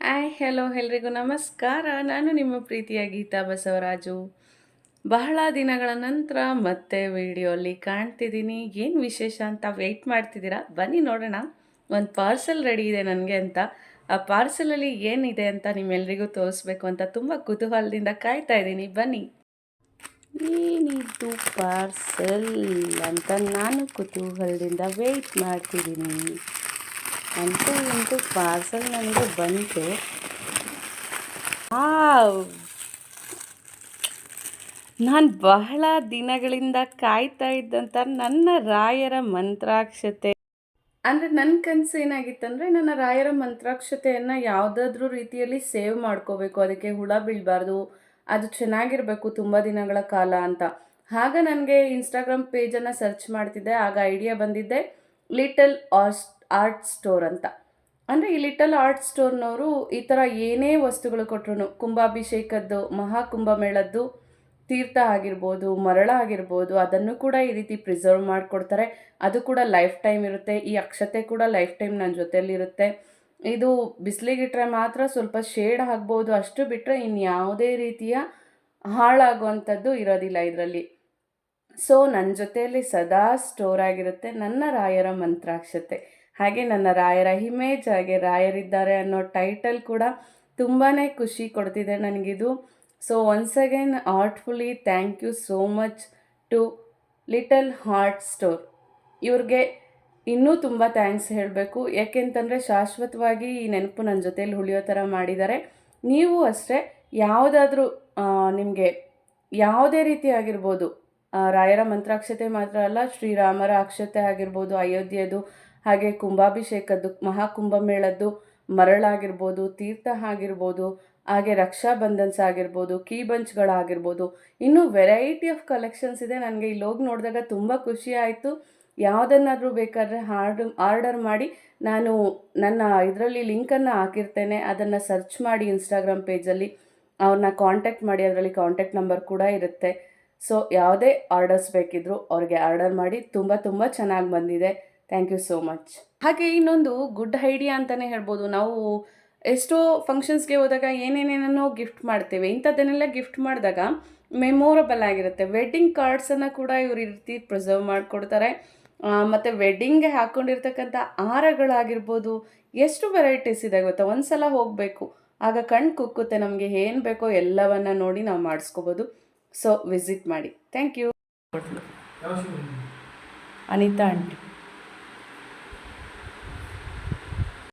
Hi hello ಎಲ್ರಿಗೂ ನಮಸ್ಕಾರ. ನಾನು ನಿಮ್ಮ ಪ್ರೀತಿಯ ಗೀತಾ ಬಸವರಾಜು. ಬಹಳ ದಿನಗಳ ನಂತರ ಮತ್ತೆ ವಿಡಿಯೋಲಿ ಕಾಣ್ತಿದ್ದೀನಿ. ಏನು ವಿಶೇಷ ಅಂತ ವೆಯ್ಟ್ ಮಾಡ್ತಿದ್ದೀರಾ? ಬನ್ನಿ ನೋಡೋಣ. ಒಂದು ಪಾರ್ಸೆಲ್ ರೆಡಿ ಇದೆ ನನಗೆ ಅಂತ. ಆ ಪಾರ್ಸೆಲಲ್ಲಿ ಏನಿದೆ ಅಂತ ನಿಮ್ಮೆಲ್ರಿಗೂ ತೋರಿಸ್ಬೇಕು ಅಂತ ತುಂಬ ಕುತೂಹಲದಿಂದ ಕಾಯ್ತಾ ಇದ್ದೀನಿ. ಬನ್ನಿ. ಏನಿದು ಪಾರ್ಸೆಲ್ ಅಂತ ನಾನು ಕುತೂಹಲದಿಂದ ವೆಯ್ಟ್ ಮಾಡ್ತಿದ್ದೀನಿ. ಅಂತೂ ಪಾರ್ಸೆಲ್ ನನಗೆ ಬಂತು. ನಾನು ಬಹಳ ದಿನಗಳಿಂದ ಕಾಯ್ತಾ ಇದ್ದಂಥ ನನ್ನ ರಾಯರ ಮಂತ್ರಾಕ್ಷತೆ. ಅಂದರೆ ನನ್ನ ಕನಸು ಏನಾಗಿತ್ತಂದರೆ, ನನ್ನ ರಾಯರ ಮಂತ್ರಾಕ್ಷತೆಯನ್ನು ಯಾವುದಾದ್ರೂ ರೀತಿಯಲ್ಲಿ ಸೇವ್ ಮಾಡ್ಕೋಬೇಕು, ಅದಕ್ಕೆ ಹುಳ ಬೀಳಬಾರ್ದು, ಅದು ಚೆನ್ನಾಗಿರಬೇಕು ತುಂಬ ದಿನಗಳ ಕಾಲ ಅಂತ. ಆಗ ನನಗೆ ಇನ್ಸ್ಟಾಗ್ರಾಮ್ ಪೇಜನ್ನು ಸರ್ಚ್ ಮಾಡ್ತಿದ್ದೆ. ಆಗ ಐಡಿಯಾ ಬಂದಿದ್ದೆ ಲಿಟಲ್ ಆರ್ಟ್ ಸ್ಟೋರ್ ಅಂತ. ಅಂದರೆ ಈ ಲಿಟಲ್ ಆರ್ಟ್ ಸ್ಟೋರ್ನವರು ಈ ಥರ ಏನೇ ವಸ್ತುಗಳು ಕೊಟ್ಟರು, ಕುಂಭಾಭಿಷೇಕದ್ದು, ಮಹಾಕುಂಭಮೇಳದ್ದು ತೀರ್ಥ ಆಗಿರ್ಬೋದು, ಮರಳ ಆಗಿರ್ಬೋದು, ಅದನ್ನು ಕೂಡ ಈ ರೀತಿ ಪ್ರಿಸರ್ವ್ ಮಾಡಿಕೊಡ್ತಾರೆ. ಅದು ಕೂಡ ಲೈಫ್ ಟೈಮ್ ಇರುತ್ತೆ. ಈ ಅಕ್ಷತೆ ಕೂಡ ಲೈಫ್ ಟೈಮ್ ನನ್ನ ಜೊತೆಯಲ್ಲಿರುತ್ತೆ. ಇದು ಬಿಸಿಲಿಗಿಟ್ರೆ ಮಾತ್ರ ಸ್ವಲ್ಪ ಶೇಡ್ ಆಗ್ಬೋದು, ಅಷ್ಟು ಬಿಟ್ಟರೆ ಇನ್ಯಾವುದೇ ರೀತಿಯ ಹಾಳಾಗುವಂಥದ್ದು ಇರೋದಿಲ್ಲ ಇದರಲ್ಲಿ. ಸೊ ನನ್ನ ಜೊತೆಯಲ್ಲಿ ಸದಾ ಸ್ಟೋರ್ ಆಗಿರುತ್ತೆ ನನ್ನ ರಾಯರ ಮಂತ್ರಾಕ್ಷತೆ. ಹಾಗೆ ನನ್ನ ರಾಯರ ಇಮೇಜ್, ಹಾಗೆ ರಾಯರಿದ್ದಾರೆ ಅನ್ನೋ ಟೈಟಲ್ ಕೂಡ ತುಂಬಾ ಖುಷಿ ಕೊಡ್ತಿದೆ ನನಗಿದು. So once again artfully thank you so much to little heart store. ಇವ್ರಿಗೆ ಇನ್ನೂ ತುಂಬ ಥ್ಯಾಂಕ್ಸ್ ಹೇಳಬೇಕು. ಯಾಕೆಂತಂದರೆ ಶಾಶ್ವತವಾಗಿ ಈ ನೆನಪು ನನ್ನ ಜೊತೆಯಲ್ಲಿ ಉಳಿಯೋ ಥರ ಮಾಡಿದ್ದಾರೆ. ನೀವು ಅಷ್ಟೇ ಯಾವುದಾದ್ರೂ ನಿಮಗೆ ಯಾವುದೇ ರೀತಿ ಆಗಿರ್ಬೋದು, ರಾಯರ ಮಂತ್ರಾಕ್ಷತೆ ಮಾತ್ರ ಅಲ್ಲ, ಶ್ರೀರಾಮರ ಅಕ್ಷತೆ ಆಗಿರ್ಬೋದು, ಅಯೋಧ್ಯೆದು, ಹಾಗೆ ಕುಂಭಾಭಿಷೇಕದ್ದು, ಮಹಾಕುಂಭಮೇಳದ್ದು, ಮರಳಾಗಿರ್ಬೋದು, ತೀರ್ಥ ಆಗಿರ್ಬೋದು, ಹಾಗೆ ರಕ್ಷಾ ಬಂಧನ್ಸ್ ಆಗಿರ್ಬೋದು, ಕೀ ಬಂಚ್ಗಳಾಗಿರ್ಬೋದು, ಇನ್ನೂ ವೆರೈಟಿ ಆಫ್ ಕಲೆಕ್ಷನ್ಸ್ ಇದೆ. ನನಗೆ ಇಲ್ಲಿ ಹೋಗಿ ನೋಡಿದಾಗ ತುಂಬ ಖುಷಿ ಆಯಿತು. ಯಾವುದನ್ನಾದರೂ ಬೇಕಾದರೆ ಆರ್ಡರ್ ಮಾಡಿ, ನಾನು ನನ್ನ ಇದರಲ್ಲಿ ಲಿಂಕನ್ನು ಹಾಕಿರ್ತೇನೆ, ಅದನ್ನು ಸರ್ಚ್ ಮಾಡಿ ಇನ್ಸ್ಟಾಗ್ರಾಮ್ ಪೇಜಲ್ಲಿ ಅವ್ರನ್ನ ಕಾಂಟ್ಯಾಕ್ಟ್ ಮಾಡಿ. ಅದರಲ್ಲಿ ಕಾಂಟ್ಯಾಕ್ಟ್ ನಂಬರ್ ಕೂಡ ಇರುತ್ತೆ. ಸೊ ಯಾವುದೇ ಆರ್ಡರ್ಸ್ ಬೇಕಿದ್ದರೂ ಅವ್ರಿಗೆ ಆರ್ಡರ್ ಮಾಡಿ. ತುಂಬ ತುಂಬ ಚೆನ್ನಾಗಿ ಬಂದಿದೆ. Thank you so much. ಹಾಗೆ ಇನ್ನೊಂದು ಗುಡ್ ಐಡಿಯಾ ಅಂತಲೇ ಹೇಳ್ಬೋದು. ನಾವು ಎಷ್ಟೋ ಫಂಕ್ಷನ್ಸ್ಗೆ ಹೋದಾಗ ಏನೇನೇನೋ ಗಿಫ್ಟ್ ಮಾಡ್ತೇವೆ. ಇಂಥದ್ದನ್ನೆಲ್ಲ ಗಿಫ್ಟ್ ಮಾಡಿದಾಗ ಮೆಮೊರಬಲ್ ಆಗಿರುತ್ತೆ. ವೆಡ್ಡಿಂಗ್ ಕಾರ್ಡ್ಸನ್ನು ಕೂಡ ಇವರು ಈ ರೀತಿ ಪ್ರಿಸರ್ವ್ ಮಾಡಿಕೊಡ್ತಾರೆ. ಮತ್ತು ವೆಡ್ಡಿಂಗ್ಗೆ ಹಾಕ್ಕೊಂಡಿರ್ತಕ್ಕಂಥ ಹಾರಗಳಾಗಿರ್ಬೋದು, ಎಷ್ಟು ವೆರೈಟೀಸ್ ಇದೆ ಗೊತ್ತಾ. ಒಂದು ಸಲ ಹೋಗಬೇಕು, ಆಗ ಕಣ್ಣು ಕುಕ್ಕುತ್ತೆ. ನಮಗೆ ಏನು ಬೇಕೋ ಎಲ್ಲವನ್ನು ನೋಡಿ ನಾವು ಮಾಡಿಸ್ಕೋಬೋದು. ಸೊ ವಿಸಿಟ್ ಮಾಡಿ. Thank you. ಅನಿತಾ ಆಂಟಿ.